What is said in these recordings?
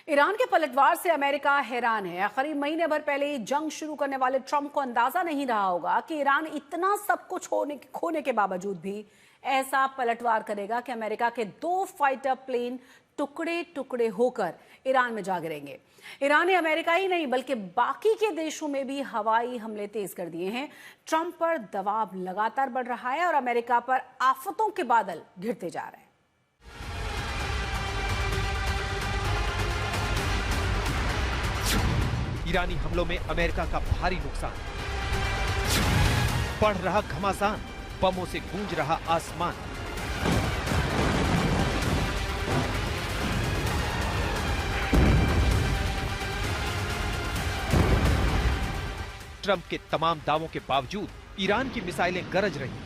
Iran के पलटवार से अमेरिका हैरान है। करीब महीने भर पहले ही जंग शुरू करने वाले ट्रंप को अंदाजा नहीं रहा होगा कि ईरान इतना सब कुछ खोने के बावजूद भी ऐसा पलटवार करेगा कि अमेरिका के 2 फाइटर प्लेन टुकड़े टुकड़े होकर ईरान में जा गिरेंगे। ईरान ने अमेरिका ही नहीं बल्कि बाकी के देशों में भी हवाई हमले तेज कर दिए हैं। ट्रंप पर दबाव लगातार बढ़ रहा है और अमेरिका पर आफतों के बादल घिरते जा रहे हैं। ईरानी हमलों में अमेरिका का भारी नुकसान, बढ़ रहा घमासान, बमों से गूंज रहा आसमान। ट्रंप के तमाम दावों के बावजूद ईरान की मिसाइलें गरज रही।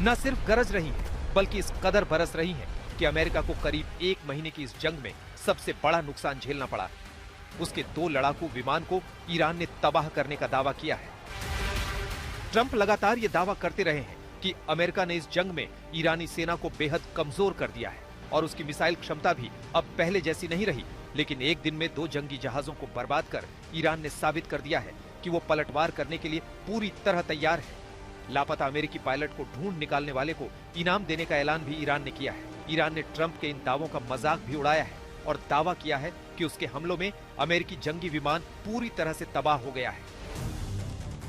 न सिर्फ गरज रही हैं, बल्कि इस कदर बरस रही हैं कि अमेरिका को करीब 1 महीने की इस जंग में सबसे बड़ा नुकसान झेलना पड़ा। उसके 2 लड़ाकू विमान को ईरान ने तबाह करने का दावा किया है। ट्रंप लगातार ये दावा करते रहे हैं कि अमेरिका ने इस जंग में ईरानी सेना को बेहद कमजोर कर दिया है और उसकी मिसाइल क्षमता भी अब पहले जैसी नहीं रही। लेकिन एक दिन में 2 जंगी जहाजों को बर्बाद कर ईरान ने साबित कर दिया है कि वो पलटवार करने के लिए पूरी तरह तैयार है। लापता अमेरिकी पायलट को ढूंढ निकालने वाले को इनाम देने का ऐलान भी ईरान ने किया है। ईरान ने ट्रंप के इन दावों का मजाक भी उड़ाया है और दावा किया है कि उसके हमलों में अमेरिकी जंगी विमान पूरी तरह से तबाह हो गया है।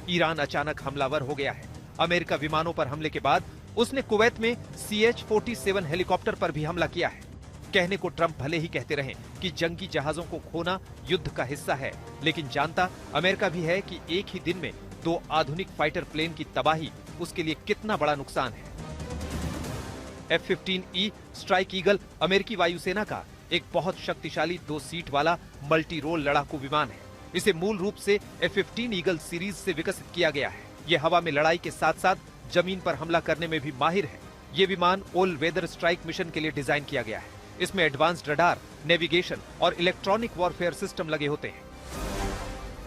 ईरान अचानक हमलावर हो गया है। अमेरिका विमानों पर हमले के बाद उसने कुवैत में CH-47 हेलीकॉप्टर पर भी हमला किया है। कहने को ट्रंप भले ही कहते रहे कि जंगी जहाजों को खोना युद्ध का हिस्सा है, लेकिन जानता अमेरिका भी है कि एक ही दिन में 2 आधुनिक फाइटर प्लेन की तबाही उसके लिए कितना बड़ा नुकसान है। F-15E स्ट्राइक ईगल अमेरिकी वायुसेना का एक बहुत शक्तिशाली 2 सीट वाला मल्टी रोल लड़ाकू विमान है। इसे मूल रूप से F-15 ईगल सीरीज से विकसित किया गया है। ये हवा में लड़ाई के साथ साथ जमीन पर हमला करने में भी माहिर है। ये विमान ऑल वेदर स्ट्राइक मिशन के लिए डिजाइन किया गया है। इसमें एडवांस्ड रडार, नेविगेशन और इलेक्ट्रॉनिक वॉरफेयर सिस्टम लगे होते हैं।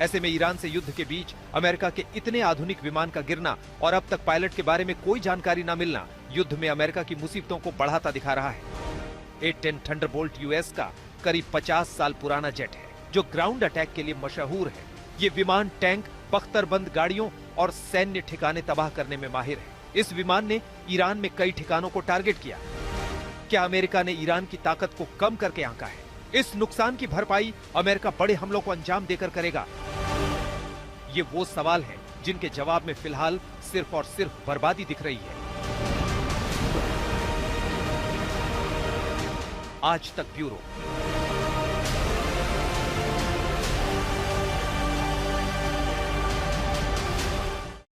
ऐसे में ईरान से युद्ध के बीच अमेरिका के इतने आधुनिक विमान का गिरना और अब तक पायलट के बारे में कोई जानकारी न मिलना युद्ध में अमेरिका की मुसीबतों को बढ़ाता दिखा रहा है। A-10 थंडरबोल्ट US का करीब 50 साल पुराना जेट है, जो ग्राउंड अटैक के लिए मशहूर है। ये विमान टैंक, बख्तरबंद गाड़ियों और सैन्य ठिकाने तबाह करने में माहिर है। इस विमान ने ईरान में कई ठिकानों को टारगेट किया। क्या अमेरिका ने ईरान की ताकत को कम करके आंका है? इस नुकसान की भरपाई अमेरिका बड़े हमलों को अंजाम देकर करेगा? ये वो सवाल हैं जिनके जवाब में फिलहाल सिर्फ और सिर्फ बर्बादी दिख रही है। आज तक ब्यूरो।